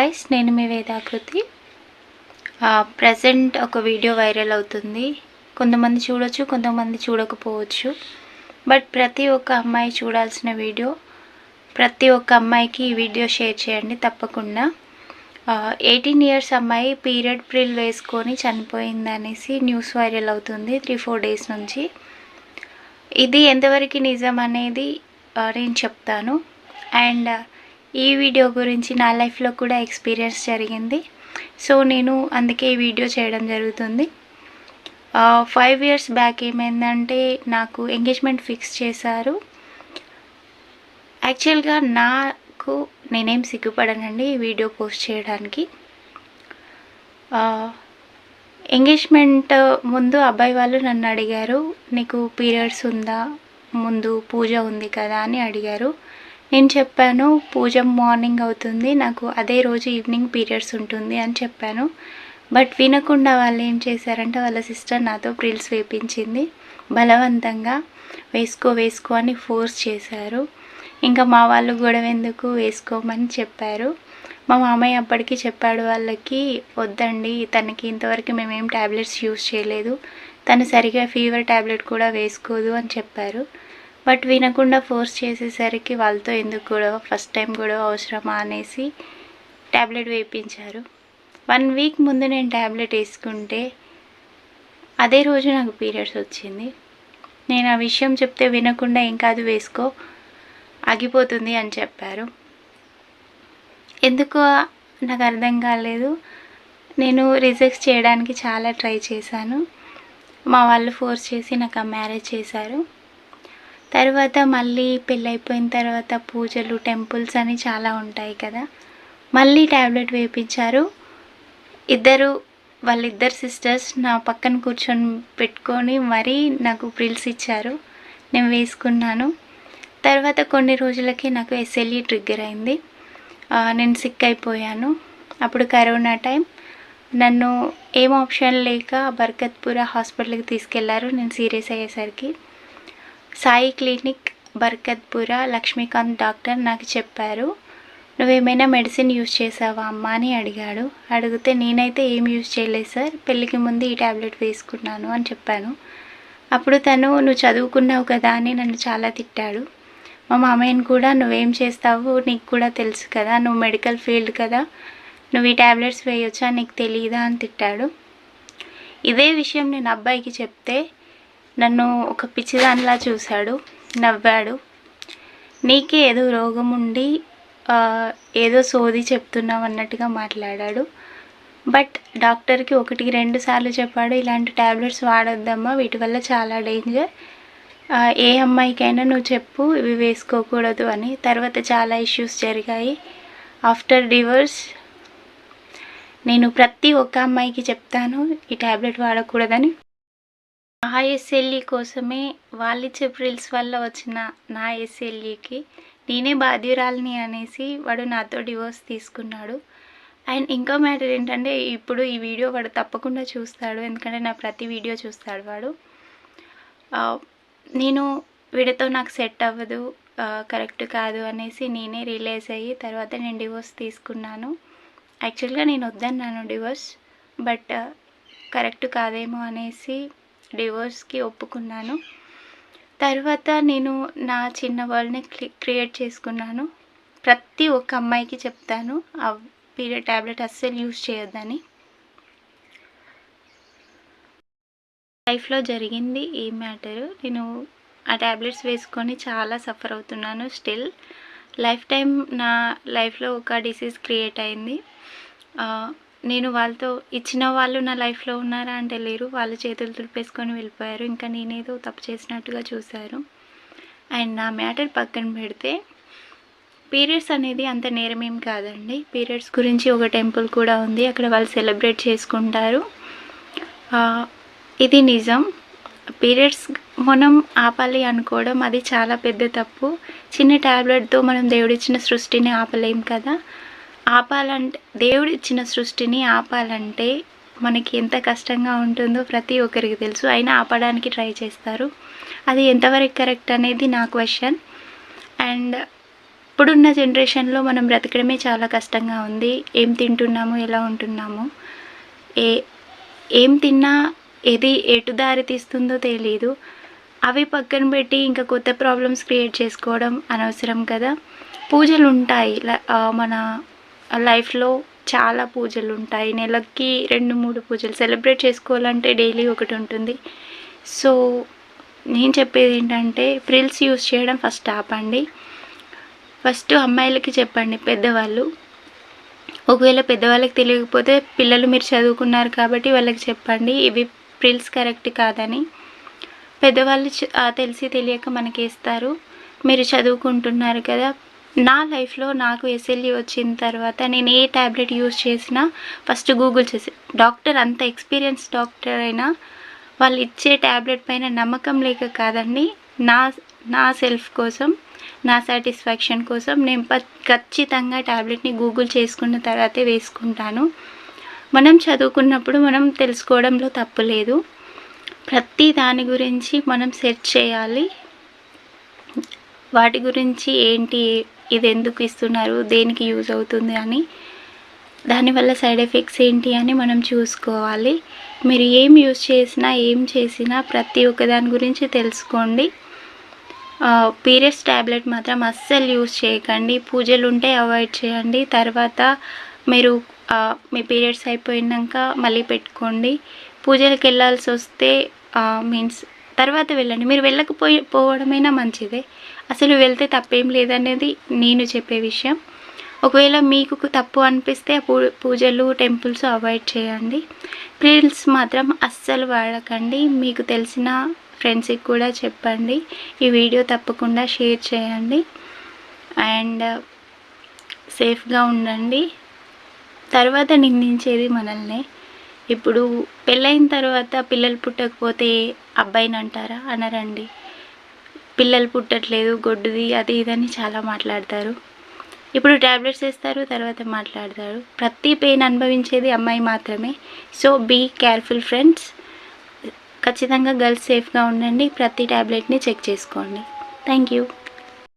Guys, నేను మీ వేదాకృతి. Present ఒక video viral అవుతుంది. కొంతమంది చూడొచ్చు, కొంతమంది చూడకపోవచ్చు. బట్ ప్రతి ఒక్క అమ్మాయి చూడాల్సిన వీడియో. ప్రతి ఒక్క అమ్మాయికి ఈ వీడియో షేర్ చేయండి తప్పకుండా. 18 ఇయర్స్ అమ్మాయి పీరియడ్ ప్రిల్ వేసుకొని చనిపోయిందనేసి న్యూస్ వైరల్ అవుతుంది 3-4 డేస్ నుంచి. ఇది ఎంతవరకు నిజం అనేది నేను చెప్తాను. అండ్ ఈ వీడియో గురించి నా లైఫ్లో కూడా ఎక్స్పీరియన్స్ జరిగింది. సో నేను అందుకే ఈ వీడియో చేయడం జరుగుతుంది. 5 ఇయర్స్ బ్యాక్ ఏమైందంటే నాకు ఎంగేజ్మెంట్ ఫిక్స్ చేశారు. యాక్చువల్గా నేనేం సిగ్గుపడనండి ఈ వీడియో పోస్ట్ చేయడానికి. ఎంగేజ్మెంట్ ముందు అబ్బాయి వాళ్ళు నన్ను అడిగారు, నీకు పీరియడ్స్ ఉందా, ముందు పూజ ఉంది కదా అని అడిగారు. నేను చెప్పాను, పూజ మార్నింగ్ అవుతుంది, నాకు అదే రోజు ఈవినింగ్ పీరియడ్స్ ఉంటుంది అని చెప్పాను. బట్ వినకుండా వాళ్ళు ఏం చేశారంటే వాళ్ళ సిస్టర్ నాతో ప్రిల్స్ వేయించింది. బలవంతంగా వేసుకో అని ఫోర్స్ చేశారు. ఇంకా మా వాళ్ళు గొడవ ఎందుకు, వేసుకోమని చెప్పారు. మా మామయ్య అప్పటికి చెప్పాడు వాళ్ళకి, వద్దండి తనకి ఇంతవరకు మేమేం ట్యాబ్లెట్స్ యూజ్ చేయలేదు, తను సరిగా ఫీవర్ ట్యాబ్లెట్ కూడా వేసుకోదు అని చెప్పారు. బట్ వినకుండా ఫోర్స్ చేసేసరికి వాళ్ళతో ఎందుకు గొడవ, ఫస్ట్ టైం గొడవ అవసరమా అనేసి ట్యాబ్లెట్ వేయించారు. 1 వీక్ ముందు నేను ట్యాబ్లెట్ వేసుకుంటే అదే రోజు నాకు పీరియడ్స్ వచ్చింది. నేను ఆ విషయం చెప్తే వినకుండా ఏం కాదు వేసుకో, ఆగిపోతుంది అని చెప్పారు. ఎందుకో నాకు అర్థం కాలేదు. నేను రిజెక్ట్ చేయడానికి చాలా ట్రై చేశాను. మా వాళ్ళు ఫోర్స్ చేసి నాకు ఆ మ్యారేజ్ చేశారు. తర్వాత మళ్ళీ పెళ్ళైపోయిన తర్వాత పూజలు, టెంపుల్స్ అని చాలా ఉంటాయి కదా, మళ్ళీ ట్యాబ్లెట్ వేయించారు. వాళ్ళిద్దరు సిస్టర్స్ నా పక్కన కూర్చొని పెట్టుకొని మరీ నాకు ప్రిల్స్ ఇచ్చారు. నేను వేసుకున్నాను. తర్వాత కొన్ని రోజులకి నాకు SLE ట్రిగ్గర్ అయింది. నేను సిక్ అయిపోయాను. అప్పుడు కరోనా టైం. నన్ను ఏం ఆప్షన్ లేక బర్కత్పుర హాస్పిటల్కి తీసుకెళ్లారు. నేను సీరియస్ అయ్యేసరికి సాయి క్లినిక్ బర్కత్పుర లక్ష్మీకాంత్ డాక్టర్ నాకు చెప్పారు, నువ్వేమైనా మెడిసిన్ యూజ్ చేసావా అమ్మా అని అడిగాడు. అడిగితే నేనైతే ఏం యూజ్ చేయలేదు సార్, పెళ్ళికి ముందు ఈ ట్యాబ్లెట్ వేసుకున్నాను అని చెప్పాను. అప్పుడు నువ్వు చదువుకున్నావు కదా అని నన్ను చాలా తిట్టాడు. మా మామయ్యని కూడా, నువ్వేం చేస్తావు నీకు కూడా తెలుసు కదా, నువ్వు మెడికల్ ఫీల్డ్ కదా, నువ్వు ఈ ట్యాబ్లెట్స్ వేయొచ్చా, నీకు తెలియదా అని తిట్టాడు. ఇదే విషయం నేను అబ్బాయికి చెప్తే నన్ను ఒక పిచ్చిదానిలా చూశాడు, నవ్వాడు. నీకే ఏదో రోగం ఉండి ఏదో సోది చెప్తున్నావు అన్నట్టుగా మాట్లాడాడు. బట్ డాక్టర్కి 1-2 సార్లు చెప్పాడు, ఇలాంటి ట్యాబ్లెట్స్ వాడొద్దమ్మా, వీటి వల్ల చాలా డేంజర్, ఏ అమ్మాయికైనా నువ్వు చెప్పు ఇవి వేసుకోకూడదు అని. తర్వాత చాలా ఇష్యూస్ జరిగాయి. ఆఫ్టర్ డివోర్స్ నేను ప్రతి ఒక్క అమ్మాయికి చెప్తాను ఈ ట్యాబ్లెట్ వాడకూడదని. ఆ SLE కోసమే వాళ్ళిచ్చే ప్రిల్స్ వల్ల వచ్చిన నా SLEకి నేనే బాధ్యురాలిని అనేసి వాడు నాతో డివోర్స్ తీసుకున్నాడు. అండ్ ఇంకో మ్యాటర్ ఏంటంటే, ఇప్పుడు ఈ వీడియో వాడు తప్పకుండా చూస్తాడు, ఎందుకంటే నా ప్రతి వీడియో చూస్తాడు వాడు. నేను వీడితో నాకు సెట్ అవ్వదు, కరెక్ట్ కాదు అనేసి నేనే రియలైజ్ అయ్యి తర్వాత నేను డివోర్స్ తీసుకున్నాను. యాక్చువల్గా నేను వద్దన్నాను డివోర్స్, బట్ కరెక్ట్ కాదేమో అనేసి డివోర్స్కి ఒప్పుకున్నాను. తర్వాత నేను నా చిన్న వరల్డ్ని క్రియేట్ చేసుకున్నాను. ప్రతి ఒక్క అమ్మాయికి చెప్తాను ఆ పీరియడ్ ట్యాబ్లెట్ అస్సలు యూజ్ చేయొద్దని. లైఫ్లో జరిగింది ఈ మ్యాటరు. నేను ఆ ట్యాబ్లెట్స్ వేసుకొని చాలా సఫర్ అవుతున్నాను. స్టిల్ లైఫ్ టైం నా లైఫ్లో ఒక డిసీజ్ క్రియేట్ అయింది. నేను వాళ్ళతో ఇచ్చిన వాళ్ళు నా లైఫ్లో ఉన్నారా అంటే లేరు, వాళ్ళు చేతులు తుడిపేసుకొని వెళ్ళిపోయారు. ఇంకా నేనేదో తప్పు చేసినట్టుగా చూశారు. అండ్ నా మ్యాటర్ పక్కన పెడితే, పీరియడ్స్ అనేది అంత నేరమేం కాదండి. పీరియడ్స్ గురించి ఒక టెంపుల్ కూడా ఉంది, అక్కడ వాళ్ళు సెలబ్రేట్ చేసుకుంటారు. ఇది నిజం. పీరియడ్స్ మనం ఆపాలి అనుకోవడం అది చాలా పెద్ద తప్పు. చిన్న ట్యాబ్లెట్తో మనం దేవుడిచ్చిన సృష్టిని ఆపలేం కదా. దేవుడిచ్చిన సృష్టిని ఆపాలంటే మనకి ఎంత కష్టంగా ఉంటుందో ప్రతి ఒక్కరికి తెలుసు. అయినా ఆపడానికి ట్రై చేస్తారు. అది ఎంతవరకు కరెక్ట్ అనేది నా క్వశ్చన్. అండ్ ఇప్పుడున్న జనరేషన్లో మనం బ్రతకడమే చాలా కష్టంగా ఉంది. ఏం తింటున్నాము, ఎలా ఉంటున్నాము, ఏం తిన్నా ఏది ఎటు దారి తీస్తుందో తెలీదు. అవి పక్కన పెట్టి ఇంకా కొత్త ప్రాబ్లమ్స్ క్రియేట్ చేసుకోవడం అనవసరం కదా. పూజలు ఉంటాయి, మన లైఫ్లో చాలా పూజలు ఉంటాయి. నెలకి 2-3 పూజలు సెలబ్రేట్ చేసుకోవాలంటే డైలీ ఒకటి ఉంటుంది. సో నేను చెప్పేది ఏంటంటే ఫ్రిల్స్ యూస్ చేయడం ఫస్ట్ ఆపండి. ఫస్ట్ అమ్మాయిలకి చెప్పండి, పెద్దవాళ్ళు. ఒకవేళ పెద్దవాళ్ళకి తెలియకపోతే పిల్లలు మీరు చదువుకున్నారు కాబట్టి వాళ్ళకి చెప్పండి ఇవి ఫ్రిల్స్ కరెక్ట్ కాదని. పెద్దవాళ్ళు తెలిసి తెలియక మనకి ఇస్తారు. మీరు చదువుకుంటున్నారు కదా. నా లైఫ్లో నాకు ఎస్ఎల్ఈ వచ్చిన తర్వాత నేను ఏ ట్యాబ్లెట్ యూజ్ చేసినా ఫస్ట్ గూగుల్ చేసి, డాక్టర్ అంత ఎక్స్పీరియన్స్ డాక్టర్ అయినా వాళ్ళు ఇచ్చే ట్యాబ్లెట్ పైన నమ్మకం లేక కాదండి, నా సెల్ఫ్ కోసం, నా సాటిస్ఫాక్షన్ కోసం నేను ఖచ్చితంగా ట్యాబ్లెట్ని గూగుల్ చేసుకున్న తర్వాతే వేసుకుంటాను. మనం చదువుకున్నప్పుడు మనం తెలుసుకోవడంలో తప్పు లేదు. ప్రతి దాని గురించి మనం సెర్చ్ చేయాలి. వాటి గురించి ఏంటి, ఇది ఎందుకు ఇస్తున్నారు, దేనికి యూజ్ అవుతుంది అని, దానివల్ల సైడ్ ఎఫెక్ట్స్ ఏంటి అని మనం చూసుకోవాలి. మీరు ఏం యూజ్ చేసినా ఏం చేసినా ప్రతి ఒక్క దాని గురించి తెలుసుకోండి. పీరియడ్స్ ట్యాబ్లెట్ మాత్రం అస్సలు యూజ్ చేయకండి. పూజలు ఉంటే అవాయిడ్ చేయండి. తర్వాత మీరు మీ పీరియడ్స్ అయిపోయినాక మళ్ళీ పెట్టుకోండి. పూజలకు వెళ్ళాల్సి వస్తే మీన్స్ తర్వాత వెళ్ళండి. మీరు పోవడమైనా మంచిదే. అసలు వెళ్తే తప్పేం లేదనేది నేను చెప్పే విషయం. ఒకవేళ మీకు తప్పు అనిపిస్తే పూజలు టెంపుల్స్ అవాయిడ్ చేయండి. పిల్స్ మాత్రం అస్సలు వాడకండి. మీకు తెలిసిన ఫ్రెండ్స్కి కూడా చెప్పండి. ఈ వీడియో తప్పకుండా షేర్ చేయండి. అండ్ సేఫ్గా ఉండండి. తర్వాత నిందించేది మనల్ని. ఇప్పుడు పెళ్ళైన తర్వాత పిల్లలు పుట్టకపోతే అబ్బాయిని అంటారా? అనరండి. పిల్లలు పుట్టట్లేదు, గొడ్డుది, అది ఇదని చాలా మాట్లాడతారు. ఇప్పుడు ట్యాబ్లెట్స్ వేస్తారు, తర్వాత మాట్లాడతారు. ప్రతి పెయిన్ అనుభవించేది అమ్మాయి మాత్రమే. So be careful friends. ఖచ్చితంగా గర్ల్స్ సేఫ్గా ఉండండి. ప్రతి ట్యాబ్లెట్ని చెక్ చేసుకోండి. Thank you.